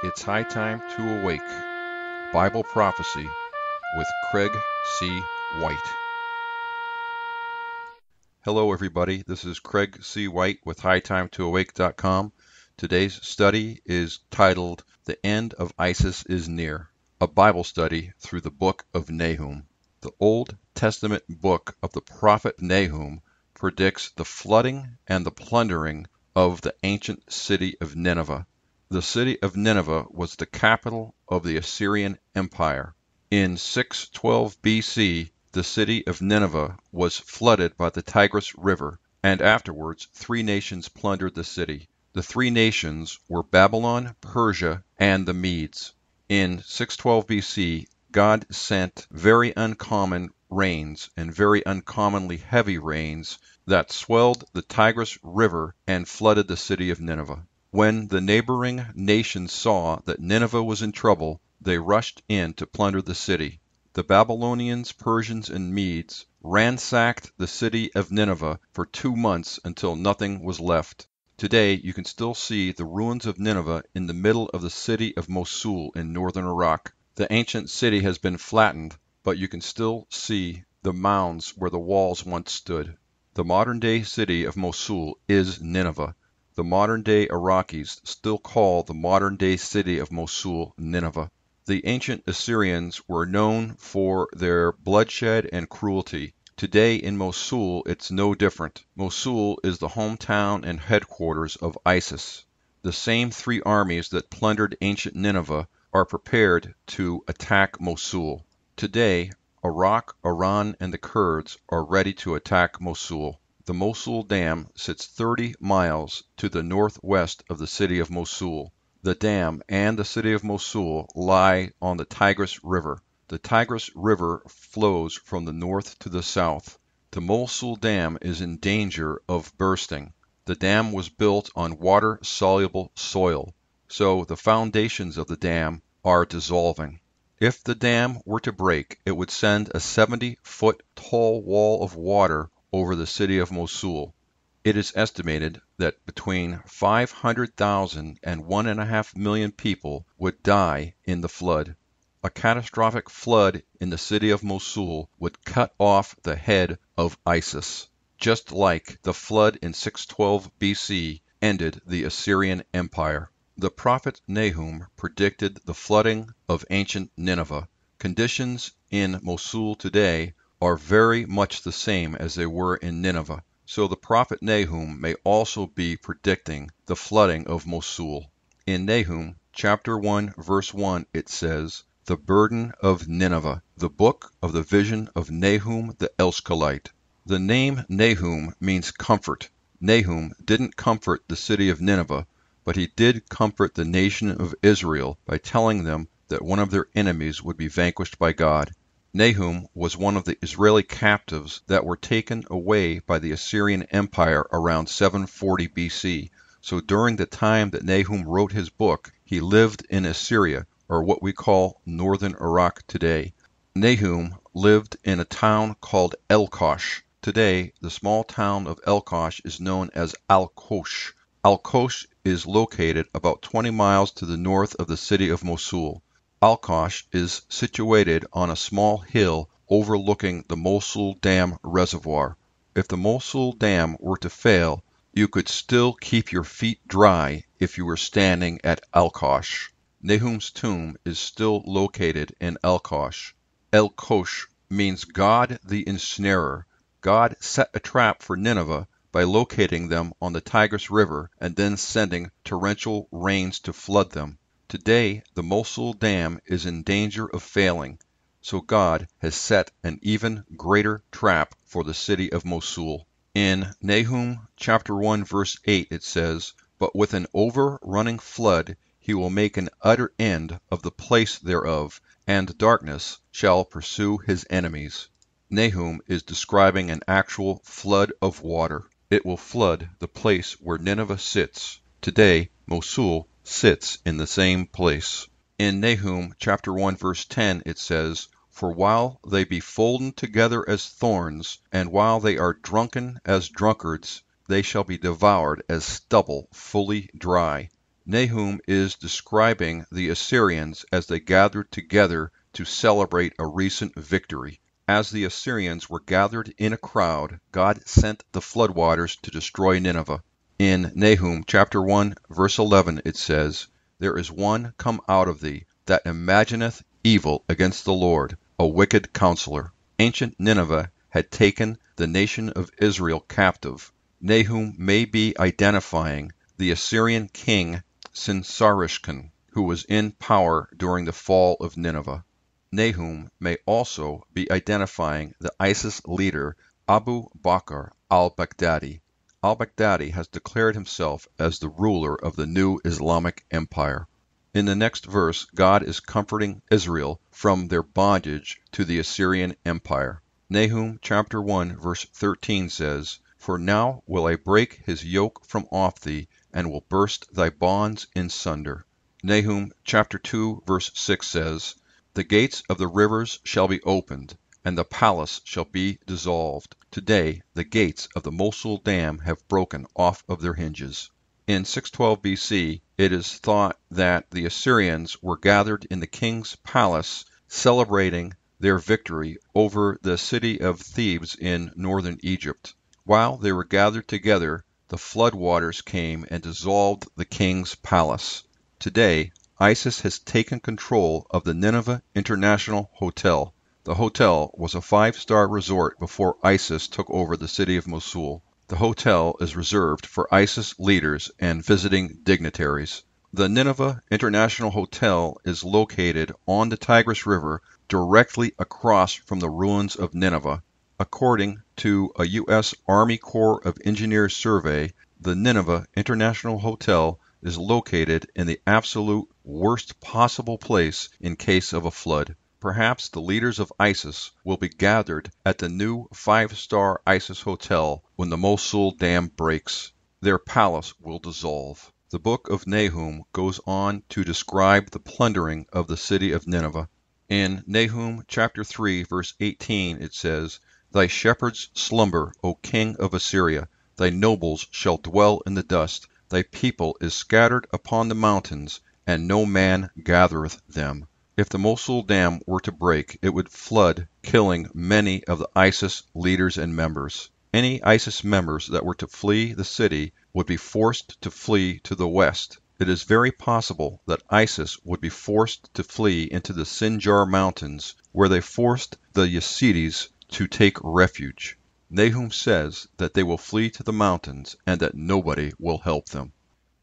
It's high time to awake. Bible prophecy with Craig C. White. Hello, everybody. This is Craig C. White with HighTimeToAwake.com. Today's study is titled "The End of ISIS is Near," a Bible study through the book of Nahum. The Old Testament book of the prophet Nahum predicts the flooding and the plundering of the ancient city of Nineveh. The city of Nineveh was the capital of the Assyrian Empire. In 612 BC, the city of Nineveh was flooded by the Tigris River, and afterwards 3 nations plundered the city. The 3 nations were Babylon, Persia, and the Medes. In 612 BC, God sent very uncommon rains and very uncommonly heavy rains that swelled the Tigris River and flooded the city of Nineveh. When the neighboring nations saw that Nineveh was in trouble, they rushed in to plunder the city. The Babylonians, Persians, and Medes ransacked the city of Nineveh for 2 months until nothing was left. Today, you can still see the ruins of Nineveh in the middle of the city of Mosul in northern Iraq. The ancient city has been flattened, but you can still see the mounds where the walls once stood. The modern-day city of Mosul is Nineveh. The modern-day Iraqis still call the modern-day city of Mosul Nineveh. The ancient Assyrians were known for their bloodshed and cruelty. Today in Mosul, it's no different. Mosul is the hometown and headquarters of ISIS. The same 3 armies that plundered ancient Nineveh are prepared to attack Mosul. Today, Iraq, Iran, and the Kurds are ready to attack Mosul. The Mosul Dam sits 30 miles to the northwest of the city of Mosul. The dam and the city of Mosul lie on the Tigris River. The Tigris River flows from the north to the south. The Mosul Dam is in danger of bursting. The dam was built on water-soluble soil, so the foundations of the dam are dissolving. If the dam were to break, it would send a 70-foot tall wall of water over the city of Mosul. It is estimated that between 500,000 and 1.5 million people would die in the flood. A catastrophic flood in the city of Mosul would cut off the head of ISIS, just like the flood in 612 BC ended the Assyrian Empire. The prophet Nahum predicted the flooding of ancient Nineveh. Conditions in Mosul today are very much the same as they were in Nineveh, so the prophet Nahum may also be predicting the flooding of Mosul. In Nahum chapter 1 verse 1 it says, "The burden of Nineveh, the book of the vision of Nahum the Elscholite." The name Nahum means comfort. Nahum didn't comfort the city of Nineveh, but he did comfort the nation of Israel by telling them that one of their enemies would be vanquished by God. Nahum was one of the Israeli captives that were taken away by the Assyrian Empire around 740 BC. So during the time that Nahum wrote his book, he lived in Assyria, or what we call northern Iraq today. Nahum lived in a town called Elkosh. Today, the small town of Elkosh is known as Al-Kosh. Al-Kosh is located about 20 miles to the north of the city of Mosul. Al-Kosh is situated on a small hill overlooking the Mosul Dam reservoir. If the Mosul Dam were to fail, you could still keep your feet dry if you were standing at Al-Kosh. Nahum's tomb is still located in Al-Kosh. El-Kosh means God the ensnarer. God set a trap for Nineveh by locating them on the Tigris River and then sending torrential rains to flood them. Today, the Mosul Dam is in danger of failing, so God has set an even greater trap for the city of Mosul. In Nahum chapter 1 verse 8 it says, "But with an overrunning flood he will make an utter end of the place thereof, and darkness shall pursue his enemies." Nahum is describing an actual flood of water. It will flood the place where Nineveh sits. Today, Mosul sits in the same place. In Nahum chapter 1 verse 10 it says, "For while they be folden together as thorns, and while they are drunken as drunkards, they shall be devoured as stubble fully dry." Nahum is describing the Assyrians as they gathered together to celebrate a recent victory. As the Assyrians were gathered in a crowd, God sent the floodwaters to destroy Nineveh. In Nahum chapter 1, verse 11 it says, "There is one come out of thee, that imagineth evil against the Lord, a wicked counselor." Ancient Nineveh had taken the nation of Israel captive. Nahum may be identifying the Assyrian king Sinsarishkan, who was in power during the fall of Nineveh. Nahum may also be identifying the ISIS leader Abu Bakr al-Baghdadi. Al-Baghdadi has declared himself as the ruler of the new Islamic Empire. In the next verse, God is comforting Israel from their bondage to the Assyrian Empire. Nahum chapter 1 verse 13 says, "For now will I break his yoke from off thee, and will burst thy bonds in sunder." Nahum chapter 2 verse 6 says, "The gates of the rivers shall be opened, and the palace shall be dissolved. Today the gates of the Mosul dam have broken off of their hinges." In 612 BC, it is thought that the Assyrians were gathered in the king's palace celebrating their victory over the city of Thebes in northern Egypt. While they were gathered together, the floodwaters came and dissolved the king's palace. Today, ISIS has taken control of the Nineveh International Hotel. The hotel was a five-star resort before ISIS took over the city of Mosul. The hotel is reserved for ISIS leaders and visiting dignitaries. The Nineveh International Hotel is located on the Tigris River directly across from the ruins of Nineveh. According to a U.S. Army Corps of Engineers survey, the Nineveh International Hotel is located in the absolute worst possible place in case of a flood. Perhaps the leaders of ISIS will be gathered at the new five-star ISIS hotel when the Mosul dam breaks. Their palace will dissolve. The book of Nahum goes on to describe the plundering of the city of Nineveh. In Nahum chapter 3 verse 18 it says, "Thy shepherds slumber, O king of Assyria. Thy nobles shall dwell in the dust. Thy people is scattered upon the mountains, and no man gathereth them." If the Mosul dam were to break, it would flood, killing many of the ISIS leaders and members. Any ISIS members that were to flee the city would be forced to flee to the west. It is very possible that ISIS would be forced to flee into the Sinjar Mountains, where they forced the Yazidis to take refuge. Nahum says that they will flee to the mountains and that nobody will help them.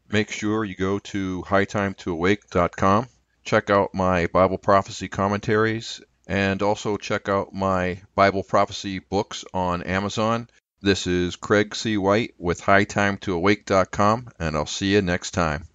Make sure you go to hightimetoawake.com, check out my Bible prophecy commentaries, and also check out my Bible prophecy books on Amazon. This is Craig C. White with hightimetoawake.com, and I'll see you next time.